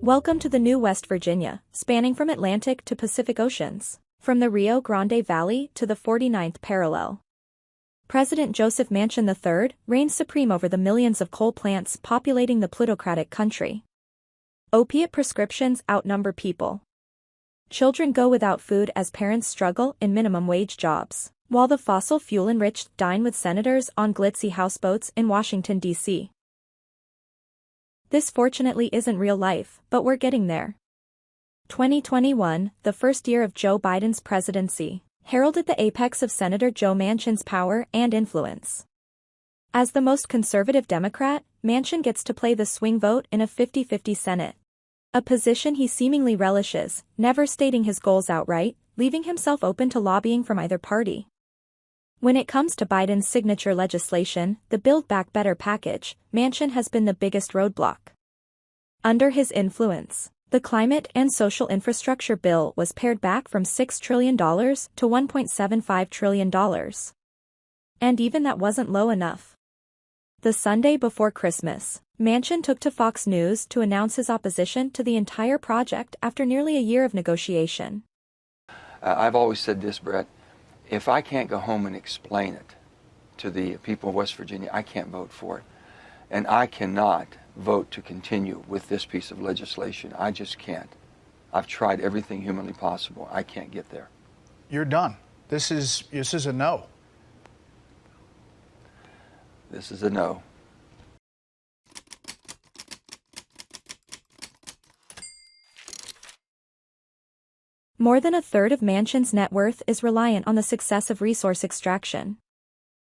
Welcome to the new West Virginia, spanning from Atlantic to Pacific Oceans, from the Rio Grande Valley to the 49th parallel. President Joseph Manchin III reigns supreme over the millions of coal plants populating the plutocratic country. Opiate prescriptions outnumber people. Children go without food as parents struggle in minimum wage jobs, while the fossil fuel-enriched dine with senators on glitzy houseboats in Washington, D.C. This fortunately isn't real life, but we're getting there. 2021, the first year of Joe Biden's presidency, heralded the apex of Senator Joe Manchin's power and influence. As the most conservative Democrat, Manchin gets to play the swing vote in a 50-50 Senate. A position he seemingly relishes, never stating his goals outright, leaving himself open to lobbying from either party. When it comes to Biden's signature legislation, the Build Back Better package, Manchin has been the biggest roadblock. Under his influence, the climate and social infrastructure bill was pared back from $6 trillion to $1.75 trillion. And even that wasn't low enough. The Sunday before Christmas, Manchin took to Fox News to announce his opposition to the entire project after nearly a year of negotiation. I've always said this, Brett. If I can't go home and explain it to the people of West Virginia, I can't vote for it. And I cannot vote to continue with this piece of legislation. I just can't. I've tried everything humanly possible. I can't get there. You're done. This is a no. This is a no. More than a third of Manchin's net worth is reliant on the success of resource extraction.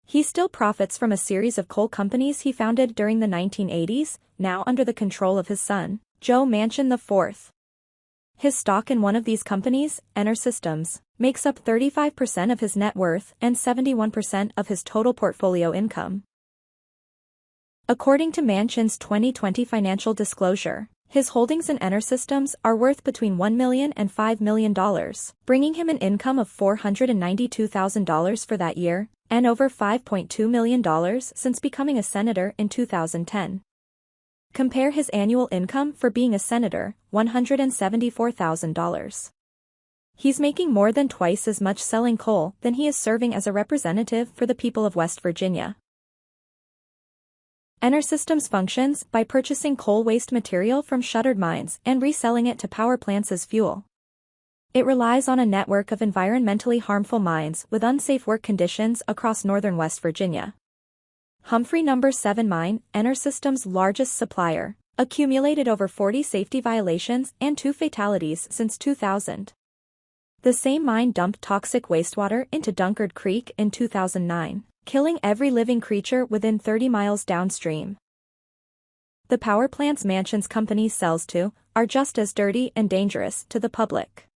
He still profits from a series of coal companies he founded during the 1980s, now under the control of his son, Joe Manchin IV. His stock in one of these companies, EnerSystems, makes up 35% of his net worth and 71% of his total portfolio income. According to Manchin's 2020 financial disclosure, his holdings in EnerSystems are worth between $1 million and $5 million, bringing him an income of $492,000 for that year, and over $5.2 million since becoming a senator in 2010. Compare his annual income for being a senator, $174,000. He's making more than twice as much selling coal than he is serving as a representative for the people of West Virginia. EnerSystems functions by purchasing coal waste material from shuttered mines and reselling it to power plants as fuel. It relies on a network of environmentally harmful mines with unsafe work conditions across northern West Virginia. Humphrey No. 7 mine, EnerSystems' largest supplier, accumulated over 40 safety violations and 2 fatalities since 2000. The same mine dumped toxic wastewater into Dunkard Creek in 2009. Killing every living creature within 30 miles downstream. The power plants Manchin's company sells to are just as dirty and dangerous to the public.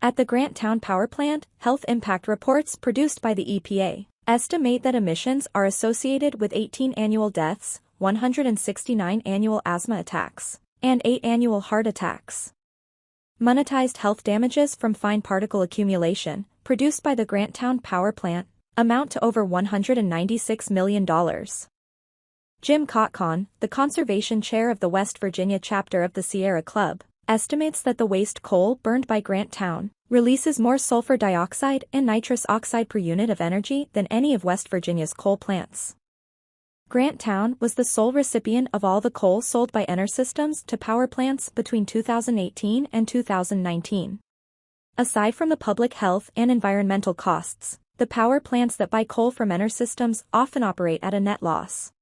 At the Granttown Power Plant, health impact reports produced by the EPA estimate that emissions are associated with 18 annual deaths, 169 annual asthma attacks, and 8 annual heart attacks. Monetized health damages from fine particle accumulation, produced by the Granttown Power Plant, amount to over $196 million. Jim Kotcon, the conservation chair of the West Virginia chapter of the Sierra Club, estimates that the waste coal burned by Granttown releases more sulfur dioxide and nitrous oxide per unit of energy than any of West Virginia's coal plants. Granttown was the sole recipient of all the coal sold by EnerSystems to power plants between 2018 and 2019. Aside from the public health and environmental costs, the power plants that buy coal from EnerSystems often operate at a net loss.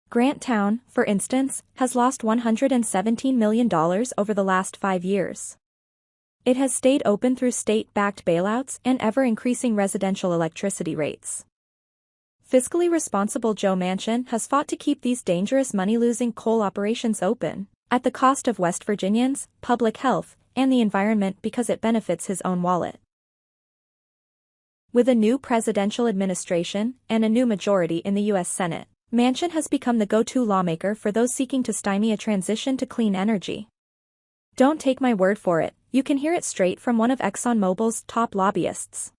Granttown, for instance, has lost $117 million over the last 5 years. It has stayed open through state-backed bailouts and ever-increasing residential electricity rates. Fiscally responsible Joe Manchin has fought to keep these dangerous money-losing coal operations open, at the cost of West Virginians, public health, and the environment because it benefits his own wallet. With a new presidential administration and a new majority in the U.S. Senate, Manchin has become the go-to lawmaker for those seeking to stymie a transition to clean energy. Don't take my word for it, you can hear it straight from one of ExxonMobil's top lobbyists.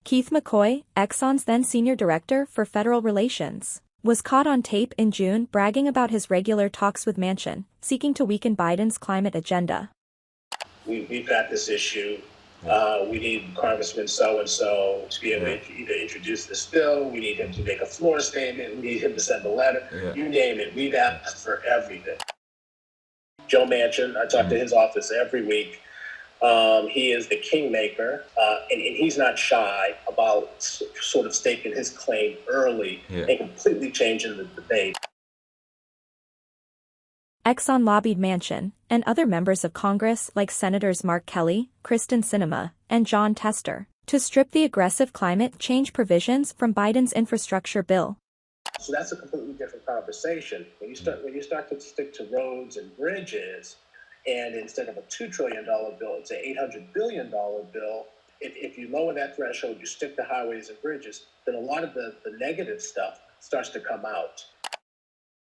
Keith McCoy, Exxon's then senior director for federal relations, was caught on tape in June bragging about his regular talks with Manchin, seeking to weaken Biden's climate agenda. We've got this issue. We need Congressman so-and-so to be able to either introduce this bill. We need him to make a floor statement. We need him to send a letter. You name it. We've asked for everything. Joe Manchin, I talk to his office every week. He is the kingmaker, and he's not shy about sort of staking his claim early and completely changing the debate. Exxon lobbied Manchin and other members of Congress like Senators Mark Kelly, Kristen Sinema, and John Tester to strip the aggressive climate change provisions from Biden's infrastructure bill. So that's a completely different conversation. When you start to stick to roads and bridges, and instead of a $2 trillion bill, it's an $800 billion bill. If you lower that threshold, you stick to highways and bridges, then a lot of the negative stuff starts to come out.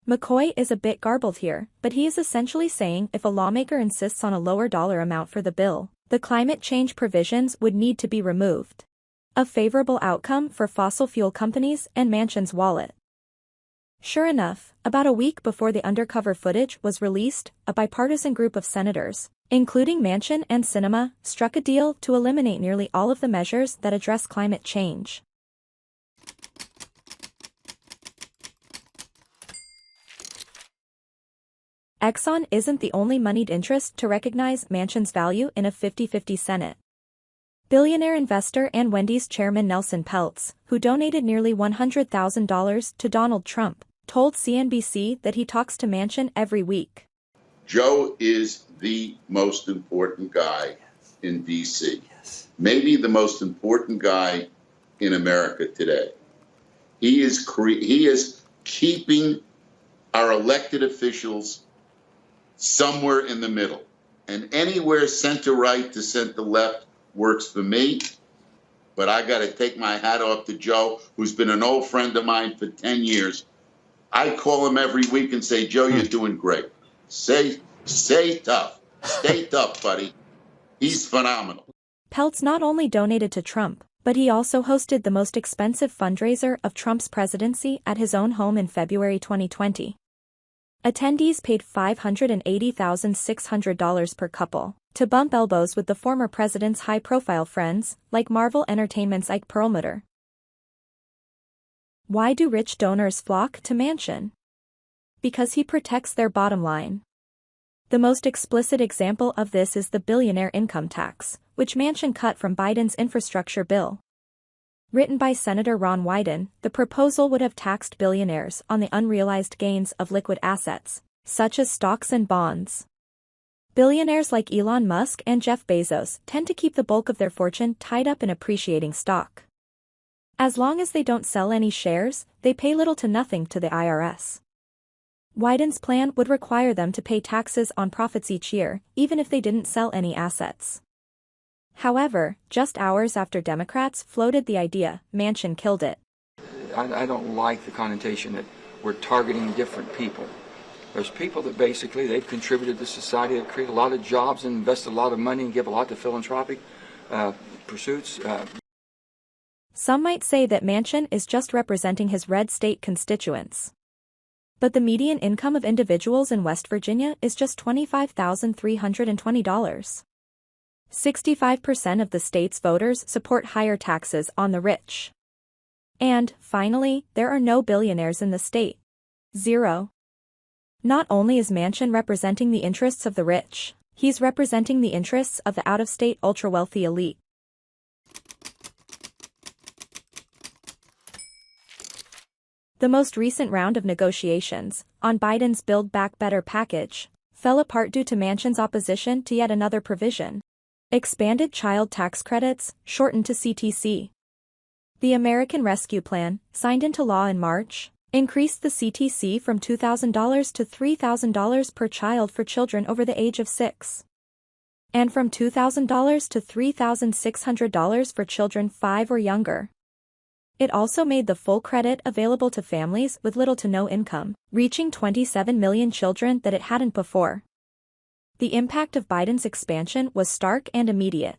McCoy is a bit garbled here, but he is essentially saying if a lawmaker insists on a lower dollar amount for the bill, the climate change provisions would need to be removed. A favorable outcome for fossil fuel companies and Manchin's wallet. Sure enough, about a week before the undercover footage was released, a bipartisan group of senators, including Manchin and Sinema, struck a deal to eliminate nearly all of the measures that address climate change. Exxon isn't the only moneyed interest to recognize Manchin's value in a 50-50 Senate. Billionaire investor and Wendy's chairman Nelson Peltz, who donated nearly $100,000 to Donald Trump, told CNBC that he talks to Manchin every week. Joe is the most important guy in D.C. Maybe the most important guy in America today. He is keeping our elected officials somewhere in the middle. And anywhere center-right to center-left works for me. But I got to take my hat off to Joe, who's been an old friend of mine for 10 years. I call him every week and say, Joe, you're doing great. Stay tough. Stay tough, buddy. He's phenomenal. Peltz not only donated to Trump, but he also hosted the most expensive fundraiser of Trump's presidency at his own home in February 2020. Attendees paid $580,600 per couple to bump elbows with the former president's high-profile friends, like Marvel Entertainment's Ike Perlmutter. Why do rich donors flock to Manchin? Because he protects their bottom line. The most explicit example of this is the billionaire income tax, which Manchin cut from Biden's infrastructure bill. Written by Senator Ron Wyden, the proposal would have taxed billionaires on the unrealized gains of liquid assets, such as stocks and bonds. Billionaires like Elon Musk and Jeff Bezos tend to keep the bulk of their fortune tied up in appreciating stock. As long as they don't sell any shares, they pay little to nothing to the IRS. Wyden's plan would require them to pay taxes on profits each year, even if they didn't sell any assets. However, just hours after Democrats floated the idea, Manchin killed it. I don't like the connotation that we're targeting different people. There's people that basically they've contributed to society, they've created a lot of jobs and invested a lot of money and give a lot to philanthropic pursuits. Some might say that Manchin is just representing his red state constituents. But the median income of individuals in West Virginia is just $25,320. 65% of the state's voters support higher taxes on the rich. And, finally, there are no billionaires in the state. 0. Not only is Manchin representing the interests of the rich, he's representing the interests of the out-of-state ultra-wealthy elite. The most recent round of negotiations, on Biden's Build Back Better package, fell apart due to Manchin's opposition to yet another provision. Expanded child tax credits, shortened to CTC. The American Rescue Plan, signed into law in March, increased the CTC from $2,000 to $3,000 per child for children over the age of 6. And from $2,000 to $3,600 for children 5 or younger. It also made the full credit available to families with little to no income, reaching 27 million children that it hadn't before. The impact of Biden's expansion was stark and immediate.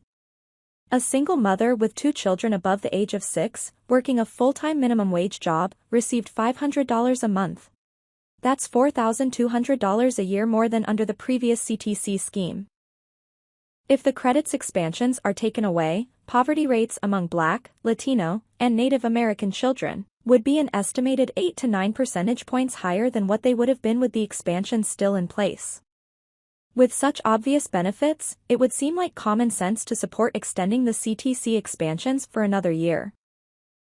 A single mother with 2 children above the age of 6, working a full-time minimum wage job, received $500 a month. That's $4,200 a year more than under the previous CTC scheme. If the credit's expansions are taken away, poverty rates among Black, Latino, and Native American children would be an estimated 8 to 9 percentage points higher than what they would have been with the expansions still in place. With such obvious benefits, it would seem like common sense to support extending the CTC expansions for another year.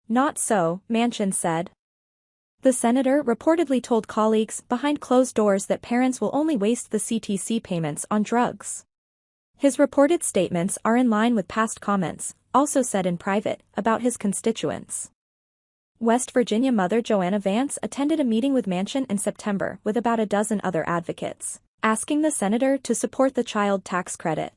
Not so, Manchin said. The senator reportedly told colleagues behind closed doors that parents will only waste the CTC payments on drugs. His reported statements are in line with past comments, also said in private, about his constituents. West Virginia mother Joanna Vance attended a meeting with Manchin in September with about a dozen other advocates, asking the senator to support the child tax credit.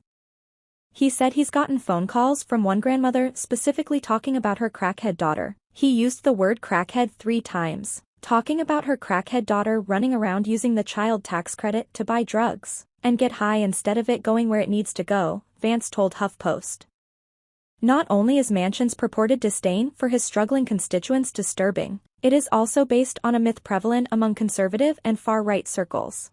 He said he's gotten phone calls from one grandmother specifically talking about her crackhead daughter. He used the word crackhead 3 times, talking about her crackhead daughter running around using the child tax credit to buy drugs and get high instead of it going where it needs to go, Vance told HuffPost. Not only is Manchin's purported disdain for his struggling constituents disturbing, it is also based on a myth prevalent among conservative and far-right circles.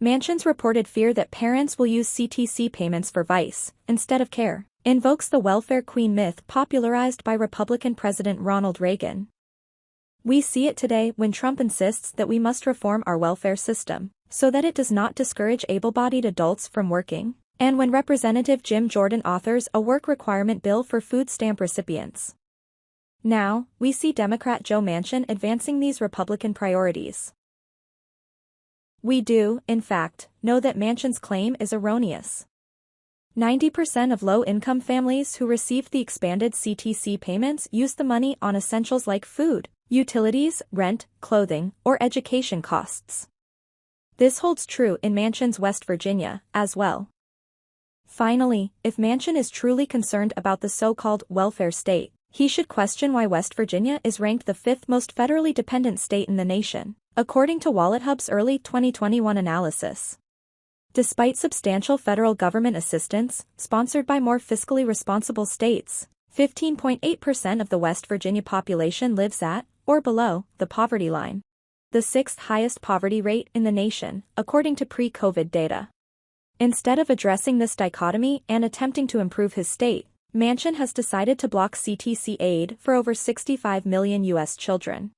Manchin's reported fear that parents will use CTC payments for vice, instead of care, invokes the welfare queen myth popularized by Republican President Ronald Reagan. We see it today when Trump insists that we must reform our welfare system, so that it does not discourage able-bodied adults from working, and when Representative Jim Jordan authors a work requirement bill for food stamp recipients. Now, we see Democrat Joe Manchin advancing these Republican priorities. We do, in fact, know that Manchin's claim is erroneous. 90% of low-income families who received the expanded CTC payments used the money on essentials like food, utilities, rent, clothing, or education costs. This holds true in Manchin's West Virginia, as well. Finally, if Manchin is truly concerned about the so-called welfare state, he should question why West Virginia is ranked the 5th most federally dependent state in the nation, according to WalletHub's early 2021 analysis. Despite substantial federal government assistance, sponsored by more fiscally responsible states, 15.8% of the West Virginia population lives at, or below, the poverty line. The 6th highest poverty rate in the nation, according to pre-COVID data. Instead of addressing this dichotomy and attempting to improve his state, Manchin has decided to block CTC aid for over 65 million U.S. children.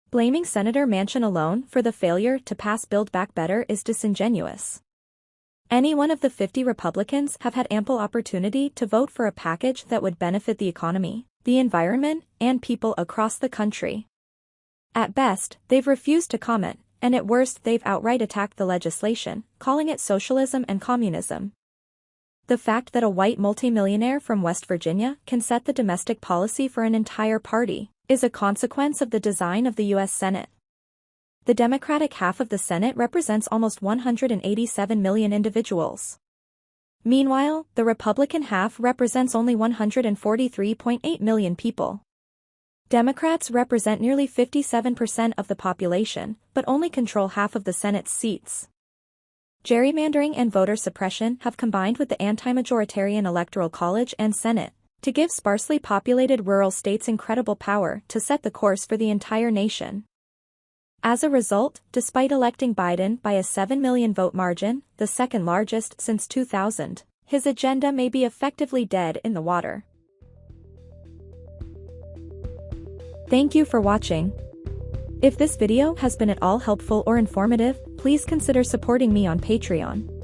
Blaming Senator Manchin alone for the failure to pass Build Back Better is disingenuous. Any one of the 50 Republicans have had ample opportunity to vote for a package that would benefit the economy, the environment, and people across the country. At best, they've refused to comment, and at worst they've outright attacked the legislation, calling it socialism and communism. The fact that a white multimillionaire from West Virginia can set the domestic policy for an entire party is a consequence of the design of the U.S. Senate. The Democratic half of the Senate represents almost 187 million individuals. Meanwhile, the Republican half represents only 143.8 million people. Democrats represent nearly 57% of the population, but only control half of the Senate's seats. Gerrymandering and voter suppression have combined with the anti-majoritarian Electoral College and Senate to give sparsely populated rural states incredible power to set the course for the entire nation. As a result, despite electing Biden by a 7 million vote margin, the second largest since 2000, his agenda may be effectively dead in the water. Thank you for watching. If this video has been at all helpful or informative, please consider supporting me on Patreon.